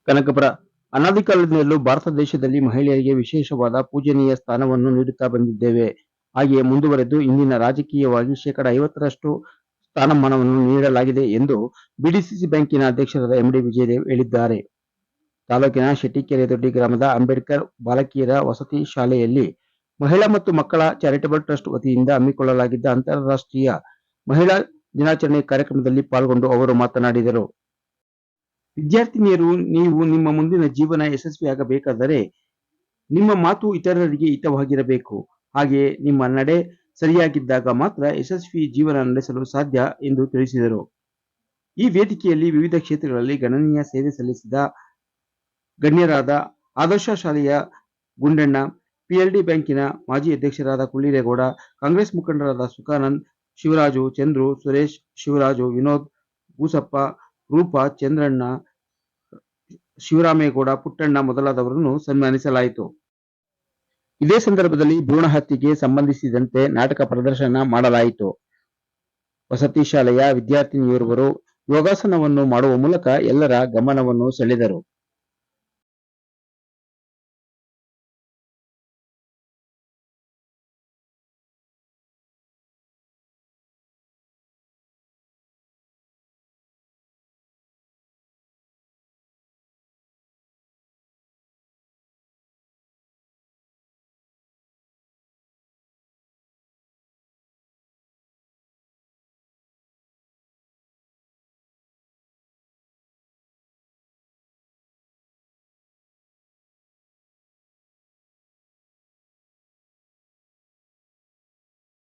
ಕನಕಪುರ ಅನಾದಿ ಕಾಲದಿಂದಲೂ ಭಾರತ ದೇಶದಲ್ಲಿ ಮಹಿಳೆಯರಿಗೆ ವಿಶೇಷವಾದ ಪೂಜನೀಯ ಸ್ಥಾನವನ್ನು ನೀಡುತ್ತಾ ಬಂದಿದ್ದೇವೆ. ಹಾಗೆಯೇ ಮುಂದುವರೆದು ಇಂದಿನ ರಾಜಕೀಯವಾಗಿ 50% ಸ್ಥಾನಮಾನವನ್ನು ನೀಡಲಾಗಿದೆ ಎಂದು ಬಿಡಿಸಿಸಿ ಬ್ಯಾಂಕಿನ ಅಧ್ಯಕ್ಷರಾದ ಎಂಡಿ ವಿಜಯದೇವ್ ಹೇಳಿದ್ದಾರೆ. ತಾಲೂಕಿನ ಶೆಟ್ಟಿಕೆರೆ ದೊಡ್ಡಿ ಗ್ರಾಮದ ಅಂಬೇಡ್ಕರ್ ಬಾಲಕಿಯರ ವಸತಿ ಶಾಲೆಯಲ್ಲಿ ಮಹಿಳಾ ಮತ್ತು ಮಕ್ಕಳ ಚಾರಿಟಬಲ್ ಟ್ರಸ್ಟ್ ವತಿಯಿಂದ ಹಮ್ಮಿಕೊಳ್ಳಲಾಗಿದ್ದ ಅಂತಾರಾಷ್ಟ್ರೀಯ ಮಹಿಳಾ ದಿನಾಚರಣೆ ಕಾರ್ಯಕ್ರಮದಲ್ಲಿ ಪಾಲ್ಗೊಂಡು ಅವರು ಮಾತನಾಡಿದರು. ವಿದ್ಯಾರ್ಥಿನಿಯರು, ನೀವು ನಿಮ್ಮ ಮುಂದಿನ ಜೀವನ ಯಶಸ್ವಿಯಾಗಬೇಕಾದರೆ ನಿಮ್ಮ ಮಾತು ಇತರರಿಗೆ ಹಿತವಾಗಿರಬೇಕು. ಹಾಗೆಯೇ ನಿಮ್ಮ ನಡೆ ಸರಿಯಾಗಿದ್ದಾಗ ಮಾತ್ರ ಯಶಸ್ವಿ ಜೀವನ ನಡೆಸಲು ಸಾಧ್ಯ ಎಂದು ತಿಳಿಸಿದರು. ಈ ವೇದಿಕೆಯಲ್ಲಿ ವಿವಿಧ ಕ್ಷೇತ್ರಗಳಲ್ಲಿ ಗಣನೀಯ ಸೇವೆ ಸಲ್ಲಿಸಿದ ಗಣ್ಯರಾದ ಆದರ್ಶ ಶಾಲೆಯ ಗುಂಡಣ್ಣ, ಪಿಎಲ್ಡಿ ಬ್ಯಾಂಕಿನ ಮಾಜಿ ಅಧ್ಯಕ್ಷರಾದ ಕುಳ್ಳಿರೇಗೌಡ, ಕಾಂಗ್ರೆಸ್ ಮುಖಂಡರಾದ ಸುಖಾನಂದ್, ಶಿವರಾಜು, ಚಂದ್ರು, ಸುರೇಶ್, ಶಿವರಾಜು, ವಿನೋದ್, ಭೂಸಪ್ಪ, ರೂಪಾ, ಚಂದ್ರಣ್ಣ, ಶಿವರಾಮೇಗೌಡ, ಪುಟ್ಟಣ್ಣ ಮೊದಲಾದವರನ್ನು ಸನ್ಮಾನಿಸಲಾಯಿತು. ಇದೇ ಸಂದರ್ಭದಲ್ಲಿ ಭ್ರೂಣ ಹತ್ಯೆಗೆ ಸಂಬಂಧಿಸಿದಂತೆ ನಾಟಕ ಪ್ರದರ್ಶನ ಮಾಡಲಾಯಿತು. ವಸತಿ ಶಾಲೆಯ ವಿದ್ಯಾರ್ಥಿನಿಯೊರ್ವರು ಯೋಗಾಸನವನ್ನು ಮಾಡುವ ಮೂಲಕ ಎಲ್ಲರ ಗಮನವನ್ನು ಸೆಳೆದರು.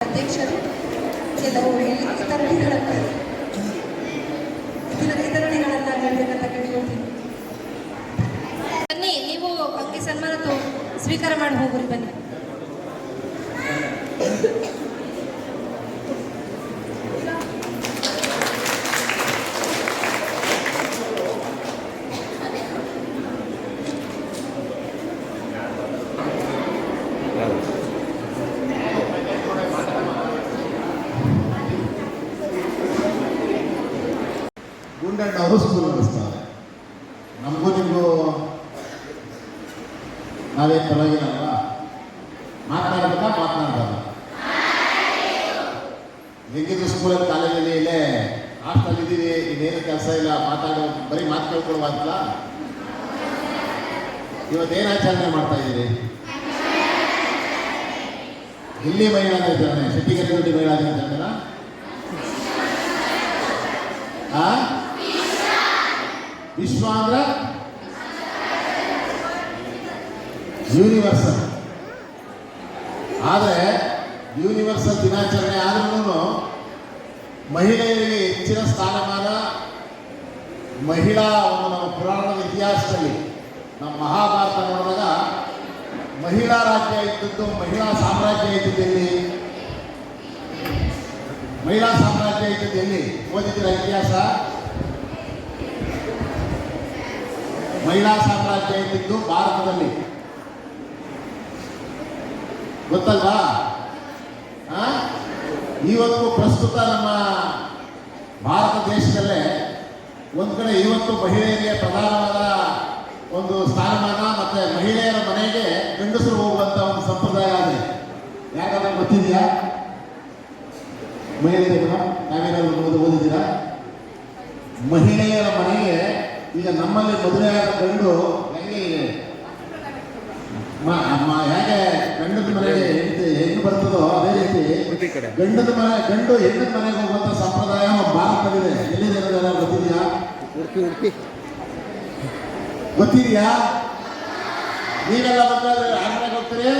ಅಧ್ಯಕ್ಷರು ಕೆಲವು ವಿತರಣೆಗಳನ್ನು ನೀಡಬೇಕಂತ ಕೇಳ್ಕೊಳ್ತೀನಿ. ಬನ್ನಿ, ನೀವು ಅಂಗಿ ಸನ್ಮಾನ ಸ್ವೀಕಾರ ಮಾಡಿ ಹೋಗ್ರಿ. ಬನ್ನಿ. ಗುಂಡಣ್ಣ ಅವರು ಸ್ಕೂಲ್ ನಡೆಸ್ತಾರೆ. ನಮಗೂ ನಿಮಗೂ ನಾವೇ ಪರವಾಗಿಲ್ಲ, ಮಾತನಾಡ್ಬೇಕಾ ಮಾತನಾಡ್ಬಾರ್ದು? ಹೆಂಗಿದ್ರು ಸ್ಕೂಲಲ್ಲಿ ಕಾಲೇಜಲ್ಲಿ ಇಲ್ಲೇ ಹಾಸ್ಟೆಲ್ ಇದ್ದೀವಿ, ಇನ್ನೇನು ಕೆಲಸ ಇಲ್ಲ, ಬರೀ ಮಾತು ಕೇಳ್ಕೊಳ್ಳುವಂತಲ್ಲ. ಇವತ್ತೇನು ಆಚರಣೆ ಮಾಡ್ತಾ ಇದ್ದೀರಿ? ಇಲ್ಲಿ ಮಹಿಳಾ ದಿನಾಚರಣೆ, ಶೆಟ್ಟಿಕೆರೆ ದೊಡ್ಡಿ ಮಹಿಳಾ ದಿನಾಚರಣೆನ ವಿಶ್ವ ಅಂದ್ರೆ ಯೂನಿವರ್ಸಲ್. ಆದರೆ ಯೂನಿವರ್ಸಲ್ ದಿನಾಚರಣೆ ಆದ್ರೂ ಮಹಿಳೆಯರಿಗೆ ಹೆಚ್ಚಿನ ಸ್ಥಾನಮಾನ, ಮಹಿಳಾ ಒಂದು ನಮ್ಮ ಪುರಾಣದ ಇತಿಹಾಸದಲ್ಲಿ ನಮ್ಮ ಮಹಾಭಾರತ ನೋಡಿದಾಗ ಮಹಿಳಾ ರಾಜ್ಯ ಇದ್ದದ್ದು, ಮಹಿಳಾ ಸಾಮ್ರಾಜ್ಯ ಇದ್ದಿದ್ದಲ್ಲಿ, ಮಹಿಳಾ ಸಾಮ್ರಾಜ್ಯ ಇದ್ದಿದ್ದಲ್ಲಿ ಓದಿದ್ದೀರ ಇತಿಹಾಸ? ಮಹಿಳಾ ಸಾಮ್ರಾಜ್ಯ ಇದ್ದಿದ್ದು ಭಾರತದಲ್ಲಿ, ಗೊತ್ತಲ್ವಾ? ಇವತ್ತು ಪ್ರಸ್ತುತ ನಮ್ಮ ಭಾರತ ದೇಶದಲ್ಲೇ ಒಂದು ಕಡೆ ಇವತ್ತು ಮಹಿಳೆಯರಿಗೆ ಪ್ರಧಾನವಾದ ಒಂದು ಸ್ಥಾನಮಾನ, ಮತ್ತೆ ಮಹಿಳೆಯರ ಮನೆಗೆ ಗಂಡಸರು ಹೋಗುವಂತ ಒಂದು ಸಂಪ್ರದಾಯ ಇದೆ. ಯಾಕಂದ್ರೆ ಗೊತ್ತಿದೆಯಾ? ಮಹಿಳೆಯರು ನಾವೇನಾದ್ರು ಓದಿದ್ದೀರಾ? ಮಹಿಳೆಯರ ಮನೆಗೆ ಈಗ ನಮ್ಮಲ್ಲಿ ಮದುವೆಯಾದ ಗಂಡು ಹೆಂಗೆ ಹೇಗೆ ಗಂಡದ ಮನೆಗೆ ಹೆಣ್ಣು ಬರ್ತದೋ ಅದೇ ರೀತಿ ಗಂಡು ಹೆಣ್ಣದ ಮನೆಗೆ ಹೋಗುವಂತ ಸಂಪ್ರದಾಯ ಭಾರತದಲ್ಲಿದೆ. ಎಲ್ಲಿದೆ ಅನ್ನೋದೆಲ್ಲ ಗೊತ್ತಿದೆಯಾ? ಗೊತ್ತಿದೆಯಾ? ನೀವೆಲ್ಲ ಬಂದ್ರೆ ಆಂಧ್ರಕ್ಕೆ ಹೋಗ್ತೀರಿ.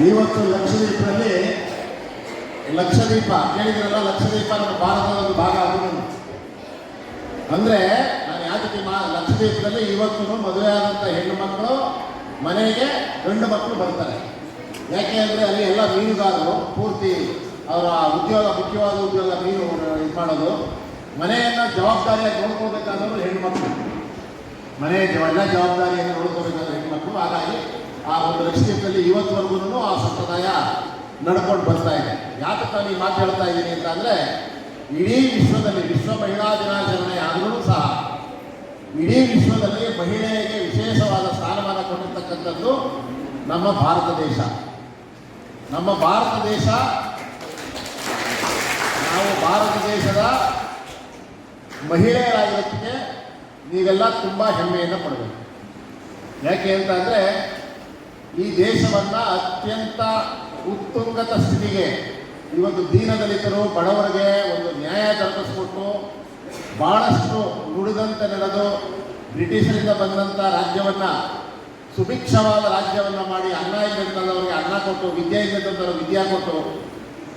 ಇವತ್ತು ಲಕ್ಷದ್ವೀಪದಲ್ಲಿ ಲಕ್ಷದ್ವೀಪ ಕೇಳಿದ್ರಲ್ಲ, ಲಕ್ಷದ್ವೀಪ ನಮ್ಮ ಭಾರತದ ಒಂದು ಭಾಗ ಆಗುವುದು. ಅಂದರೆ ನಾನು ಯಾಕೆ ಲಕ್ಷದ್ವೀಪದಲ್ಲಿ ಇವತ್ತು ಮದುವೆ ಆದಂಥ ಹೆಣ್ಣು ಮಕ್ಕಳು ಮನೆಗೆ ಗಂಡು ಮಕ್ಕಳು ಬರ್ತಾರೆ. ಯಾಕೆ ಅಂದರೆ ಅಲ್ಲಿ ಎಲ್ಲ ಮೀನುಗಾರರು ಪೂರ್ತಿ ಅವರ ಉದ್ಯೋಗ, ಮುಖ್ಯವಾದ ಉದ್ಯೋಗ ಮೀನು ಇದು ಮಾಡೋದು. ಮನೆಯನ್ನು ಜವಾಬ್ದಾರಿಯಾಗಿ ನೋಡ್ಕೋಬೇಕಾದವರು ಹೆಣ್ಣು ಮಕ್ಕಳು, ಮನೆಯ ಎಲ್ಲ ಜವಾಬ್ದಾರಿಯನ್ನು ನೋಡ್ಕೋಬೇಕಾದ್ರೆ ಹೆಣ್ಣು ಮಕ್ಕಳು. ಹಾಗಾಗಿ ಆ ಒಂದು ಲಕ್ಷದ್ವೀಪದಲ್ಲಿ ಇವತ್ತುವರೆಗೂ ಆ ಸಂಪ್ರದಾಯ ನಡ್ಕೊಂಡು ಬರ್ತಾ ಇದೆ. ಯಾಕೆ ನಾನು ಈ ಮಾತು ಹೇಳ್ತಾ ಇದ್ದೀನಿ ಅಂತ ಅಂದರೆ, ಇಡೀ ವಿಶ್ವದಲ್ಲಿ ವಿಶ್ವ ಮಹಿಳಾ ದಿನಾಚರಣೆ ಇಡೀ ವಿಶ್ವದಲ್ಲಿ ಮಹಿಳೆಯರಿಗೆ ವಿಶೇಷವಾದ ಸ್ಥಾನಮಾನ ಕೊಟ್ಟಿರ್ತಕ್ಕಂಥದ್ದು ನಮ್ಮ ಭಾರತ ದೇಶ. ನಮ್ಮ ಭಾರತ ದೇಶ, ನಾವು ಭಾರತ ದೇಶದ ಮಹಿಳೆಯರಾಗಿರೋದಕ್ಕೆ ನೀವೆಲ್ಲ ತುಂಬ ಹೆಮ್ಮೆಯನ್ನು ಪಡಬೇಕು. ಯಾಕೆ ಅಂತಂದರೆ ಈ ದೇಶವನ್ನು ಅತ್ಯಂತ ಉತ್ತುಂಗತ ಸ್ಥಿತಿಗೆ ಇವತ್ತು ದೀನದಲಿತರು ಬಡವರಿಗೆ ಒಂದು ನ್ಯಾಯ ದೊರಕಿಸ್ಕೊಟ್ಟು ಭಾಳಷ್ಟು ನುಡಿದಂತೆ ನಡೆದು ಬ್ರಿಟಿಷರಿಂದ ಬಂದಂಥ ರಾಜ್ಯವನ್ನು ಸುಭಿಕ್ಷವಾದ ರಾಜ್ಯವನ್ನು ಮಾಡಿ ಅನ್ನ ಇಲ್ಲದಂಥವ್ರಿಗೆ ಅನ್ನ ಕೊಟ್ಟು, ವಿದ್ಯೆ ಇಲ್ಲದಂಥವ್ರು ವಿದ್ಯೆ ಕೊಟ್ಟು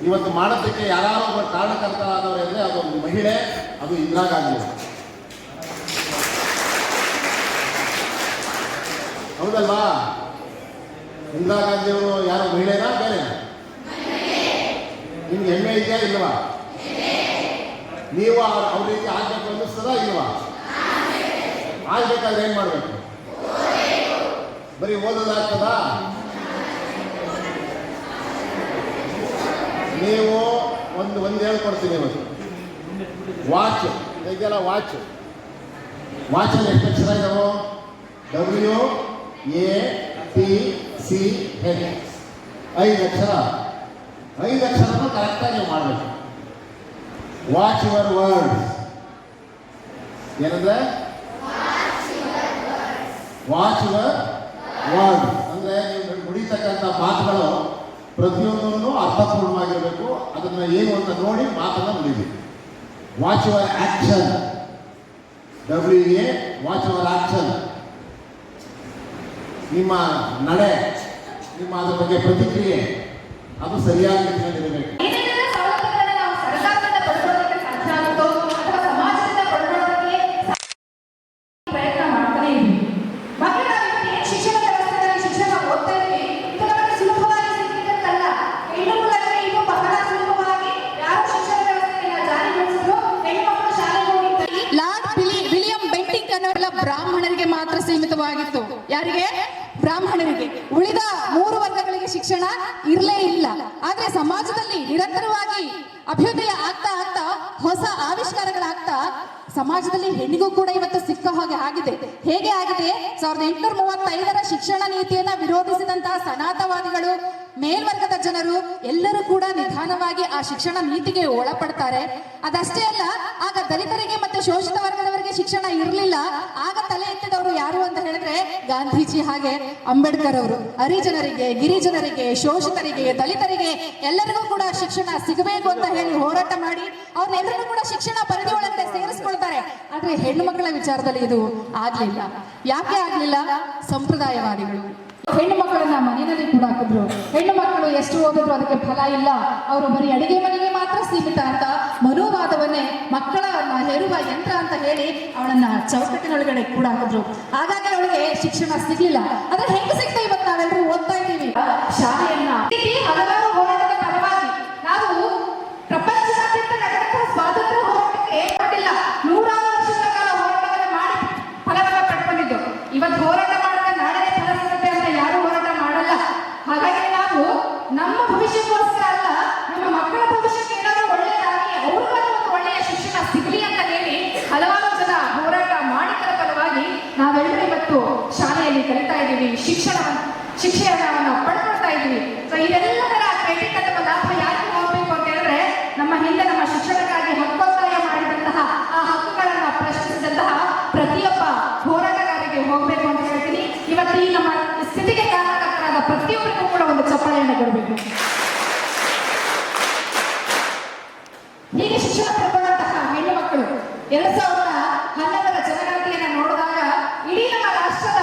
ಇವತ್ತು ಮಾಡೋದಕ್ಕೆ ಯಾರು ಒಬ್ಬ ಕಾರಣಕರ್ತರಾದವರು ಅಂದರೆ ಅದೊಂದು ಮಹಿಳೆ, ಅದು ಇಂದಿರಾ ಗಾಂಧಿ. ಹೌದಲ್ವಾ? ಇಂದಿರಾ ಗಾಂಧಿಯವರು ಯಾರು ಮಹಿಳೆನಾ ಬೇರೆನಾ? ನಿಮ್ಗೆ ಹೆಮ್ಮೆ ಇದೆಯಾ ಇಲ್ವಾ? ನೀವು ಅವ್ರ ರೀತಿ ಆಗ್ಬೇಕು ಅನ್ನಿಸ್ತದಾ ಇಲ್ವಾ? ಆಗ್ಬೇಕಾದ್ರೆ ಏನು ಮಾಡಬೇಕು? ಬರೀ ಓದೋದಾಗ್ತದಾ? ನೀವು ಒಂದು ಹೇಳ್ಕೊಡ್ತೀನಿ ಇವತ್ತು. ವಾಚ್ ಇದೆಯಲ್ಲ, ವಾಚಲ್ಲಿ ಎಷ್ಟು ಅಕ್ಷರ ಇದಾವೆ? WATCH 5 ಅಕ್ಷರ. 5 ಅಕ್ಷರನೂ ಕರೆಕ್ಟಾಗಿ ನೀವು ಮಾಡಬೇಕು. Watch your words. ಏನಂದ್ರೆ ವಾಚ್ ಯುವರ್ ವರ್ಡ್ ಅಂದರೆ ನೀವು ನುಡಿತಕ್ಕಂಥ ಮಾತುಗಳು ಪ್ರತಿಯೊಂದನ್ನು ಅರ್ಥಪೂರ್ಣವಾಗಿರಬೇಕು. ಅದನ್ನು ಏನು ಅಂತ ನೋಡಿ ಮಾತನ್ನು ನುಡಿಬೇಕು. Watch your action. WA watch your action. ನಿಮ್ಮ ನಡೆ, ನಿಮ್ಮ ಅದ್ರ ಬಗ್ಗೆ ಪ್ರತಿಕ್ರಿಯೆ ಅದು ಸರಿಯಾಗಿ ಇಟ್ಕೊಂಡಿರಬೇಕು. ಏನೇನೆಲ್ಲ ಸವಲತ್ತುಗಳನ್ನ ನಾವು ಸರ್ಕಾರದಿಂದ ಪಡ್ಕೊಳ್ಳೋದಕ್ಕೆ ಸಾಧ್ಯ ಆಗುತ್ತೋ ಅಥವಾ ಸಮಾಜದಿಂದ ಪಡ್ಕೊಳ್ಳೋದಕ್ಕೆ ಪ್ರಯತ್ನ ಮಾಡ್ತಾನೆ ಇದ್ದೀವಿ. ಮಕ್ಕಳು ನಾವು ಏನು ಶಿಕ್ಷಣ ವ್ಯವಸ್ಥೆಯಲ್ಲಿ ಶಿಕ್ಷಣ ಓದ್ತಾ ಇದ್ದೀವಿ, ಇದು ನಮಗೆ ಸುಲಭವಾಗಿ ಸಿಗ್ತಿದ್ದಲ್ಲ. ಹೆಣ್ಣುಮಕ್ಕಳಿಗೆ ಇದು ಬಹಳ ಸುಲಭವಾಗಿ ಯಾರು ಶಿಕ್ಷಣ ವ್ಯವಸ್ಥೆಯನ್ನು ಜಾರಿಗೊಳಿಸಿದ್ರು ಹೆಣ್ಣು ಮಕ್ಕಳು ಶಾಲೆಗೆ ಹೋಗಿದ್ದಾರೆ. ಲಾರ್ಡ್ ವಿಲಿಯಂ ಬೆಂಟಿಂಗ್ ಅನ್ನೋರೆಲ್ಲ ಬ್ರಾಹ್ಮಣರಿಗೆ ಮಾತ್ರ ಸೀಮಿತವಾಗಿತ್ತು. ಯಾರಿಗೆ? ಬ್ರಾಹ್ಮಣರಿಗೆ. ಉಳಿದ 3 ವರ್ಗಗಳಿಗೆ ಶಿಕ್ಷಣ ಇರಲೇ ಇಲ್ಲ. ಆದ್ರೆ ಸಮಾಜದಲ್ಲಿ ನಿರಂತರವಾಗಿ ಅಭ್ಯುದಯ ಆಗ್ತಾ ಆಗ್ತಾ ಹೊಸ ಆವಿಷ್ಕಾರಗಳಾಗ್ತಾ ಸಮಾಜದಲ್ಲಿ ಹೆಣ್ಣಿಗೂ ಕೂಡ ಇವತ್ತು ಸಿಕ್ಕ ಹಾಗೆ ಆಗಿದೆ. ಹೇಗೆ ಆಗಿದೆ? 1835 ಶಿಕ್ಷಣ ನೀತಿಯನ್ನ ವಿರೋಧಿಸಿದಂತಹ ಸನಾತನವಾದಿಗಳು, ಮೇಲ್ವರ್ಗದ ಜನರು ಎಲ್ಲರೂ ಕೂಡ ನಿಧಾನವಾಗಿ ಆ ಶಿಕ್ಷಣ ನೀತಿಗೆ ಒಳಪಡ್ತಾರೆ. ಅದಷ್ಟೇ ಅಲ್ಲ, ಆಗ ದಲಿತರಿಗೆ ಮತ್ತೆ ಶೋಷಿತ ವರ್ಗದವರಿಗೆ ಶಿಕ್ಷಣ ಇರಲಿಲ್ಲ. ಆಗ ತಲೆ ಎತ್ತಿದವರು ಯಾರು ಅಂತ ಹೇಳಿದ್ರೆ ಗಾಂಧೀಜಿ ಹಾಗೆ ಅಂಬೇಡ್ಕರ್ ಅವರು. ಹರಿಜನರಿಗೆ, ಗಿರಿಜನರಿಗೆ, ಶೋಷಿತರಿಗೆ, ದಲಿತರಿಗೆ ಎಲ್ಲರಿಗೂ ಕೂಡ ಶಿಕ್ಷಣ ಸಿಗಬೇಕು ಅಂತ ಹೇಳಿ ಹೋರಾಟ ಮಾಡಿ ಅವ್ರನ್ನೆಲ್ಲರೂ ಕೂಡ ಶಿಕ್ಷಣ ಪರಿಧಿ ಒಳಗಡೆ ಸೇರಿಸ್ಕೊಳ್ತಾರೆ. ಆದ್ರೆ ಹೆಣ್ಣು ಮಕ್ಕಳ ವಿಚಾರದಲ್ಲಿ ಇದು ಆಗ್ಲಿಲ್ಲ. ಯಾಕೆ ಆಗ್ಲಿಲ್ಲ? ಸಂಪ್ರದಾಯವಾದಿಗಳು ಹೆಣ್ಣು ಮಕ್ಕಳನ್ನ ಮನೆಯಲ್ಲಿ ಕೂಡ ಹಾಕಿದ್ರು. ಹೆಣ್ಣು ಮಕ್ಕಳು ಎಷ್ಟು ಓದಿದ್ರು ಅದಕ್ಕೆ ಫಲ ಇಲ್ಲ, ಅವರು ಬರೀ ಅಡಿಗೆ ಮನೆಗೆ ಮಾತ್ರ ಸೀಮಿತ ಅಂತ ಮನೋವಾದವನ್ನೇ ಮಕ್ಕಳನ್ನ ಹೆರುವ ಯಂತ್ರ ಅಂತ ಹೇಳಿ ಅವಳನ್ನ ಚೌಕಟ್ಟಿನೊಳಗಡೆ ಕೂಡ ಹಾಕಿದ್ರು. ಹಾಗಾಗಿ ಅವಳಿಗೆ ಶಿಕ್ಷಣ ಸಿಗ್ಲಿಲ್ಲ. ಆದ್ರೆ ಹೆಂಗ್ ಸಿಗ್ತಾ ಇವತ್ತು ನಾವೆಲ್ಲರೂ ಓದ್ತಾ ಇದ್ದೀವಿ ಶಾಲೆಯನ್ನ. ಹಲವಾರು ಹೋರಾಟದ ಪರವಾಗಿ ನಾವು ಪ್ರಪಂಚದಾದ್ಯಂತ ನಡೆದಂತಹ ಸ್ವಾತಂತ್ರ್ಯ ಹೋರಾಟಕ್ಕೆ ಏರ್ಪಟ್ಟಿಲ್ಲ. 100 ವರ್ಷಗಳ ಕಾಲ ಹೋರಾಟವನ್ನು ಮಾಡಿ ಫಲವನ್ನು ಪಡ್ಕೊಂಡಿದ್ದು. ಇವತ್ತು ಹೋರಾಟ ಮಾಡಿದ್ರೆ ನಾಳೆ ಫಲ ಸಿಗುತ್ತೆ ಅಂತ ಯಾರು ಹೋರಾಟ ಮಾಡಲ್ಲ. ಹಾಗಾಗಿ ನಾವು ನಮ್ಮ ಭವಿಷ್ಯಕ್ಕೋಸ್ಕರ ಅಲ್ಲ, ನಮ್ಮ ಮಕ್ಕಳ ಭವಿಷ್ಯಕ್ಕೆ ಏನಾದರೂ ಒಳ್ಳೆಯದಾಗಿ ಅವ್ರಿಗಾದ್ರೂ ಒಂದು ಒಳ್ಳೆಯ ಶಿಕ್ಷಣ ಸಿಗಲಿ ಅಂತ ಹೇಳಿ ಹಲವಾರು ಜನ ಹೋರಾಟ ಮಾಡಿದರ ಫಲವಾಗಿ ನಾವೆಲ್ಲರೂ ಇವತ್ತು ಶಾಲೆಯಲ್ಲಿ ಕಲಿತಾ ಇದ್ದೀವಿ, ಶಿಕ್ಷಣವನ್ನು ಪಡ್ಕೊಳ್ತಾ ಇದ್ದೀವಿ. ಸೊ ಇದೆಲ್ಲದರ ಕ್ರೆಡಿಟ್ ಅಥವಾ ಲಾಭ ಯಾಕೆ ಹೋಗಬೇಕು ಅಂತ ಹೇಳಿದ್ರೆ ನಮ್ಮ ಹಿಂದೆ ನಮ್ಮ ಶಿಕ್ಷಣಕ್ಕಾಗಿ ಹಕ್ಕೊತ್ತಾಯ ಮಾಡಿದಂತಹ ಆ ಹಕ್ಕುಗಳನ್ನ ಪ್ರಶ್ನಿಸಿದಂತಹ ಪ್ರತಿಯೊಬ್ಬ ಹೋರಾಟಗಾರರಿಗೆ ಹೋಗಬೇಕು ಅಂತ ಹೇಳ್ತೀನಿ. ಇವತ್ತು ಈ ನಮ್ಮ ಸ್ಥಿತಿಗೆ ಕಾರಣಕರ್ತರಾದ ಪ್ರತಿಯೊಬ್ಬರಿಗೂ ಕೂಡ ಒಂದು ಚಪ್ಪಾಳೆಯನ್ನು ಕೊಡಬೇಕು. ಹೀಗೆ ಶಿಕ್ಷಣ ಪಡ್ಕೊಂಡಂತಹ ಹೆಣ್ಣು ಮಕ್ಕಳು 2011 ಜನಗಣತಿಯನ್ನು ನೋಡಿದಾಗ ಇಡೀ ನಮ್ಮ ರಾಷ್ಟ್ರದ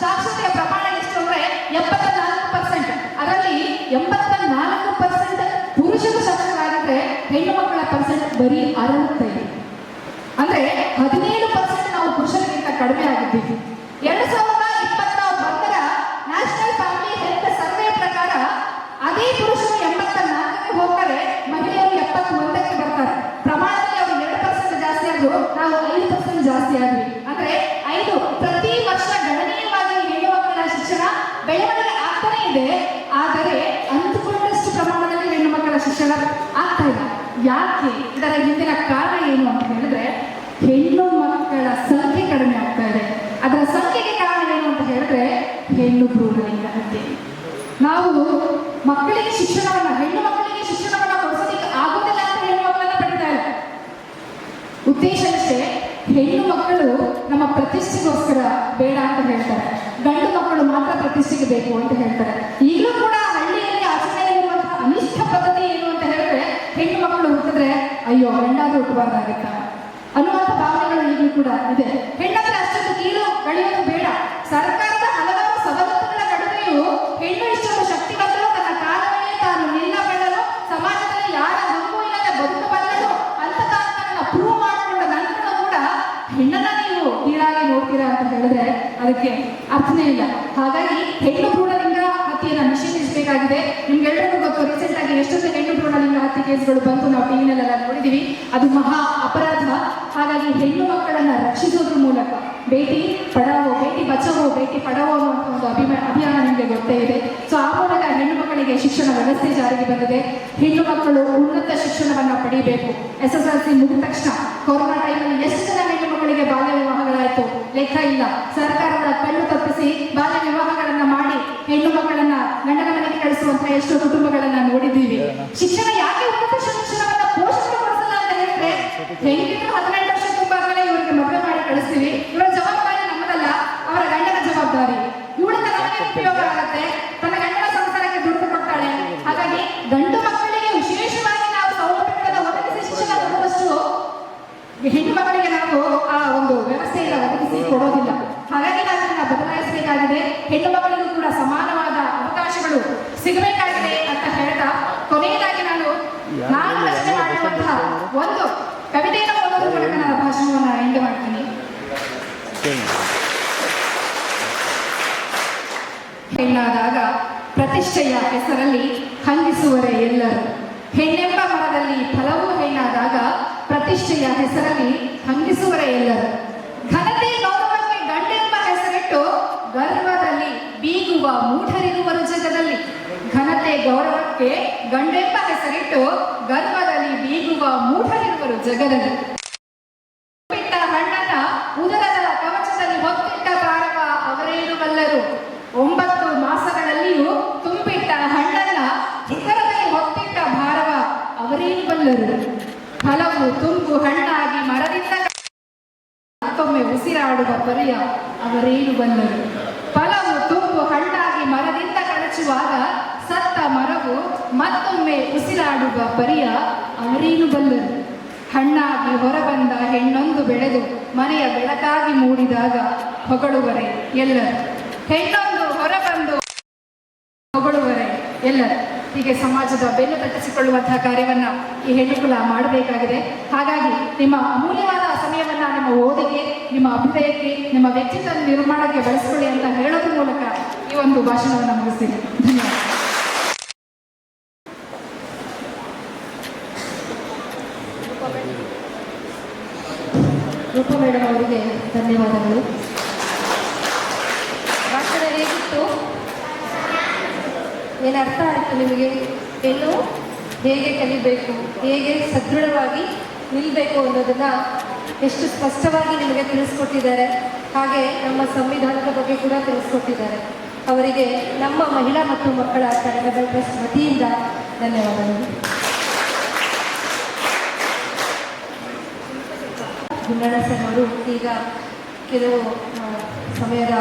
ಸಾಕ್ಷರತೆಯ ಪ್ರಮಾಣ ಎಷ್ಟು ಅಂದ್ರೆ 74%. ಅದರಲ್ಲಿ 84% ಪುರುಷರ ಶತಕರಾಗಿದ್ರೆ ಹೆಣ್ಣು ಮಕ್ಕಳ ಪರ್ಸೆಂಟ್ ಬರೀ 65. ಅಂದ್ರೆ 17% ನಾವು ಪುರುಷರಿಗಿಂತ ಕಡಿಮೆ ಆಗಿದ್ದೀವಿ. 2021 ನ್ಯಾಷನಲ್ ಫ್ಯಾಮಿಲಿ ಹೆಲ್ತ್ ಸರ್ವೆ ಪ್ರಕಾರ ಅದೇ ಪುರುಷರು 84ಕ್ಕೆ ಹೋಗ್ತಾರೆ, ಮಹಿಳೆಯರು 71ಕ್ಕೆ ಬರ್ತಾರೆ. ಪ್ರಮಾಣದಲ್ಲಿ ಅವರು 2% ಜಾಸ್ತಿ ಆದ್ರು, ನಾವು 5% ಜಾಸ್ತಿ ಆದ್ವಿ. ಅಂದ್ರೆ 5 ಪ್ರತಿ ವರ್ಷ ಗಣನೀಯವಾಗಿ ಹೆಣ್ಣು ಮಕ್ಕಳ ಶಿಕ್ಷಣ ಬೆಳವಣಿಗೆ ಆಗ್ತಾನೆ ಇದೆ. ಆದರೆ ಅಂದುಕೊಂಡಷ್ಟು ಪ್ರಮಾಣದಲ್ಲಿ ಹೆಣ್ಣು ಮಕ್ಕಳ ಶಿಕ್ಷಣ ಆಗ್ತಾ ಇಲ್ಲ. ಯಾಕೆ? ಇದರ ಹಿಂದಿನ ಕಾರಣ ಏನು ಅಂತ ಹೇಳಿದ್ರೆ ಹೆಣ್ಣು ಮಕ್ಕಳ ಸಂಖ್ಯೆ ಕಡಿಮೆ ಆಗ್ತಾ ಇದೆ. ಹೆಣ್ಣು ಭ್ರೂಣಲಿಂಗ ಹತ್ಯೆ. ನಾವು ಮಕ್ಕಳಿಗೆ ಶಿಕ್ಷಣವನ್ನ, ಹೆಣ್ಣು ಮಕ್ಕಳಿಗೆ ಶಿಕ್ಷಣವನ್ನ ಕೊಡಿಸೋದಕ್ಕೆ ಆಗೋದಿಲ್ಲ ಅಂತ ಹೆಣ್ಣು ಮಕ್ಕಳನ್ನ ಪಡಿತಾ ಇಲ್ಲ. ಉದ್ದೇಶ ಅಷ್ಟೇ, ಹೆಣ್ಣು ಮಕ್ಕಳು ನಮ್ಮ ಪ್ರತಿಷ್ಠೆಗೋಸ್ಕರ ಬೇಡ ಅಂತ ಹೇಳ್ತಾರೆ, ಗಂಡು ಮಕ್ಕಳು ಮಾತ್ರ ಪ್ರತಿಷ್ಠೆಗೆ ಬೇಕು ಅಂತ ಹೇಳ್ತಾರೆ. ಈಗಲೂ ಕೂಡ ಹಳ್ಳಿಯಲ್ಲಿ ಆಚರಣೆಯಲ್ಲಿರುವಂತಹ ಅನಿಷ್ಟ ಪದ್ಧತಿ ಏನು ಅಂತ ಹೇಳಿದ್ರೆ, ಹೆಣ್ಣು ಮಕ್ಕಳು ಹುಟ್ಟಿದ್ರೆ ಅಯ್ಯೋ ಗಂಡಾದ್ರೂ ಹುಟ್ಟಬಾರ್ದಾಗತ್ತ ಅನ್ನುವಂಥ ಭಾವನೆಗಳು ಈಗಲೂ ಕೂಡ ಇದೆ. ಹೆಣ್ಣಾದ್ರೆ ಅಷ್ಟೊಂದು ಕೀಳು ಕಳೆಯೋದು ಬೇಡ. ಸರ್ಕಾರದ ಹಲವಾರು ಸವಲತ್ತುಗಳ ನಡುವೆಯೂ ಹೆಣ್ಣು ಇಷ್ಟೊಂದು ಶಕ್ತಿವಂತರು, ತನ್ನ ಕಾಲ ಮೇಲೆ ತಾನು ನಿಲ್ಲಬಲ್ಲರು, ಸಮಾಜದಲ್ಲಿ ಯಾರ ಹಂಗು ಇಲ್ಲದೆ ಬದುಕಬಲ್ಲರು ಅಂತ ತಾನು ಪ್ರೂವ್ ಮಾಡಿಕೊಂಡ ನಂತರ ಕೂಡ ಹೆಣ್ಣನ್ನ ನೀವು ಕೀಳಾಗಿ ನೋಡ್ತೀರಾ ಅಂತ ಹೇಳಿದ್ರೆ ಅದಕ್ಕೆ ಅರ್ಥನೇ ಇಲ್ಲ. ಹಾಗಾಗಿ ಹೆಣ್ಣು ಭ್ರೂಣಲಿಂಗ ಹತ್ಯೆಯನ್ನು ನಿಷೇಧಿಸಬೇಕಾಗಿದೆ. ನಿಮ್ಗೆಲ್ಲರಿಗೂ ಗೊತ್ತು, ರೀಸೆಂಟ್ ಆಗಿ ಎಷ್ಟೊಂದು ಹೆಣ್ಣು ಭ್ರೂಣಲಿಂಗ ಹತ್ಯೆ ಕೇಸ್ಗಳು ಬಂತು, ನಾವು ಟಿವಿನಲ್ಲೆಲ್ಲ ನೋಡಿದೀವಿ. ಅದು ಮಹಾ ಅಪರಾಧ. ಹಾಗಾಗಿ ಹೆಣ್ಣು ಮಕ್ಕಳನ್ನ ರಕ್ಷಿಸೋದ್ರ ಮೂಲಕ ಬೇಟಿ ಪಡಾವೋ, ಬೇಟಿ ಬಚಾವೋ, ಬೇಟಿ ಪಡಾವೋ ಅನ್ನುವಂಥ ಒಂದು ಅಭಿಯಾನ ನಿಮಗೆ ಗೊತ್ತೇ ಇದೆ. ಸೊ ಆ ಮೂಲಕ ಹೆಣ್ಣು ಮಕ್ಕಳಿಗೆ ಶಿಕ್ಷಣ ವ್ಯವಸ್ಥೆ ಜಾರಿಗೆ ಬಂದಿದೆ. ಹೆಣ್ಣು ಮಕ್ಕಳು ಉನ್ನತ ಶಿಕ್ಷಣವನ್ನ ಪಡಿಬೇಕು. SSLC ಮುಗಿದ ತಕ್ಷಣ ಕೊರೋನಾ ಟೈಮಲ್ಲಿ ಎಷ್ಟು ಜನ ಹೆಣ್ಣು ಮಕ್ಕಳಿಗೆ ಬಾಲ್ಯ ವಿವಾಹಗಳಾಯ್ತು ಲೆಕ್ಕ ಇಲ್ಲ. ಸರ್ಕಾರದ ಕಣ್ಣು ತಪ್ಪಿಸಿ ಬಾಲ್ಯ ವಿವಾಹಗಳನ್ನ ಮಾಡಿ ಹೆಣ್ಣು ಮಕ್ಕಳನ್ನ ಗಂಡನ ಮನೆಗೆ ಕಳಿಸುವಂತಹ ಎಷ್ಟೋ ಕುಟುಂಬಗಳನ್ನ ನೋಡಿದ್ದೀವಿ. ಶಿಕ್ಷಣ ಯಾಕೆ ಉನ್ನತ ಶಿಕ್ಷಣವನ್ನ ಪೋಷಕರು ಕೊಡಿಸಲ್ಲ ಅಂತ ಹೇಳಿದ್ರೆ, ಹೆಂಗಿದ್ರು 18 ವರ್ಷ ತುಂಬಾದ್ಮೇಲೆ ಇವರಿಗೆ ಮದುವೆ ಮಾಡಿ ಕಳಿಸ್ತೀವಿ. ಇವರ ಜವಾಬ್ದಾರಿ ನಮ್ಮದಲ್ಲ, ಅವರ ಗಂಡನ ಜವಾಬ್ದಾರಿ. ಇವಳಿಂದ ನಮಗೆ ಉಪಯೋಗ ಆಗುತ್ತೆ, ತನ್ನ ಗಂಡನ ಸಂಸಾರಕ್ಕೆ ದುಡ್ಡು ಕೊಡ್ತಾಳೆ. ಹಾಗಾಗಿ ಗಂಡು ಮಕ್ಕಳಿಗೆ ವಿಶೇಷವಾಗಿ ನಾವು ಸೌಲಭ್ಯಗಳನ್ನು ಒದಗಿಸಿ ಶಿಕ್ಷಣ ಕೊಡುವಷ್ಟು ಹೆಣ್ಣು ಮಕ್ಕಳಿಗೆ ನಾವು ಆ ಒಂದು ವ್ಯವಸ್ಥೆಯನ್ನು ಒದಗಿಸಿ ಕೊಡೋದಿಲ್ಲ. ಹಾಗಾಗಿ ನಾವು ಇದನ್ನ ಬದಲಾಯಿಸಬೇಕಾಗಿದೆ. ಹೆಣ್ಣು ಮಕ್ಕಳಿಗೂ ಕೂಡ ಸಮಾನವಾದ ಅವಕಾಶಗಳು ಸಿಗಬೇಕಾಗಿದೆ ಅಂತ ಹೇಳ್ತಾ, ಕೊನೆಯದಾಗಿ ನಾನು ರಚನೆ ಮಾಡಿರುವಂತಹ ಒಂದು ಕವಿತೆಯನ್ನು ಓದೋದ್ರ ಮೂಲಕ ನನ್ನ ಭಾಷಣವನ್ನು ಎಂಡ್ ಮಾಡ್ತೀನಿ. ಹೆಣ್ಣಾದಾಗ ಪ್ರತಿಷ್ಠೆಯ ಹೆಸರಲ್ಲಿ ಹಂಗಿಸುವರೆ ಎಲ್ಲರೂ. ಹೆಣ್ಣೆಂಬ ಮರದಲ್ಲಿ ಫಲವೂ ಹೆಣ್ಣಾದಾಗ ಪ್ರತಿಷ್ಠೆಯ ಹೆಸರಲ್ಲಿ ಹಂಗಿಸುವರೆ ಎಲ್ಲರೂ. ಘನತೆ ಗೌರವಕ್ಕೆ ಗಂಡೆಂಬ ಹೆಸರಿಟ್ಟು ಗರ್ವದಲ್ಲಿ ಬೀಗುವ ಮೂಢರಿರುವರು ಜಗದಲ್ಲಿ. ಘನತೆ ಗೌರವಕ್ಕೆ ಗಂಡೆಂಬ ಹೆಸರಿಟ್ಟು ಗರ್ವದಲ್ಲಿ ಬೀಗುವ ಮೂಢರಿರುವರು ಜಗದಲ್ಲಿ. ಬಿಟ್ಟ ಹಣ್ಣನ್ನ ಉದರದ ಕವಚದಲ್ಲಿ ಹೊತ್ತಿಟ್ಟ ಪ್ರಾರವ ಅವರೇನು ಬಲ್ಲರು. 9 ಮಾಸಗಳಲ್ಲಿಯೂ ತುಂಬಿಟ್ಟ ಹಣ್ಣನ್ನ ಉದರದಲ್ಲಿ ಹೊತ್ತಿಟ್ಟ ಭಾರವ ಅವರೇನು ಬಲ್ಲರು. ಫಲವು ತುಂಬು ಹಣ್ಣಾಗಿ ಮರದಿಂದ ಮತ್ತೊಮ್ಮೆ ಉಸಿರಾಡುವ ಪರಿಯ ಅವರೇನು ಬಲ್ಲರು. ಫಲವು ತುಂಬು ಹಣ್ಣಾಗಿ ಮರದಿಂದ ಕಳಚುವಾಗ ಸತ್ತ ಮರವು ಮತ್ತೊಮ್ಮೆ ಉಸಿರಾಡುವ ಪರಿಯ ಅವರೇನು ಬಲ್ಲರು. ಹಣ್ಣಾಗಿ ಹೊರಬಂದ ಹೆಣ್ಣೊಂದು ಬೆಳೆದು ಮನೆಯ ಬೆಳಕಾಗಿ ಮೂಡಿದಾಗ ಹೊಗಳುವರೆ ಎಲ್ಲರು. ಹೆಣ್ಣೊಂದು ಹೊರಬಂದು ಹೊಗಳುವರೆ ಎಲ್ಲರು. ಹೀಗೆ ಸಮಾಜದ ಬೆನ್ನು ತಟ್ಟಿಸಿಕೊಳ್ಳುವಂತಹ ಕಾರ್ಯವನ್ನ ಈ ಹೆಣ್ಣುಕುಲ ಮಾಡಬೇಕಾಗಿದೆ. ಹಾಗಾಗಿ ನಿಮ್ಮ ಅಮೂಲ್ಯವಾದ ಸಮಯವನ್ನ ನಿಮ್ಮ ಓದಿಗೆ, ನಿಮ್ಮ ಅಭ್ಯುದಯಕ್ಕೆ, ನಿಮ್ಮ ವ್ಯಕ್ತಿತ್ವ ನಿರ್ಮಾಣಕ್ಕೆ ಬಳಸಿಕೊಳ್ಳಿ ಅಂತ ಹೇಳೋದ್ರ ಮೂಲಕ ಈ ಒಂದು ಭಾಷಣವನ್ನು ಮುಗಿಸ್ತೀನಿ. ಧನ್ಯವಾದ. ರೂಪ ಮೇಡಮ್ ಅವರಿಗೆ ಧನ್ಯವಾದಗಳು. ಭಾಷಣ ಹೇಗಿತ್ತು? ಏನು ಅರ್ಥ ಆಯಿತು ನಿಮಗೆ? ಹೆಣ್ಣು ಹೇಗೆ ಕಲಿಬೇಕು, ಹೇಗೆ ಸದೃಢವಾಗಿ ನಿಲ್ಲಬೇಕು ಅನ್ನೋದನ್ನು ಎಷ್ಟು ಸ್ಪಷ್ಟವಾಗಿ ನಿಮಗೆ ತಿಳಿಸ್ಕೊಟ್ಟಿದ್ದಾರೆ. ಹಾಗೆ ನಮ್ಮ ಸಂವಿಧಾನದ ಬಗ್ಗೆ ಕೂಡ ತಿಳಿಸ್ಕೊಟ್ಟಿದ್ದಾರೆ. ಅವರಿಗೆ ನಮ್ಮ ಮಹಿಳಾ ಮತ್ತು ಮಕ್ಕಳ ಚಾರಿಟಬಲ್ ಟ್ರಸ್ಟ್ ವತಿಯಿಂದ ಧನ್ಯವಾದಗಳು. ಗುಂಡಣ್ಣ ಸರ್ ಅವರು ಈಗ ಕೆಲವು ಸಮಯದ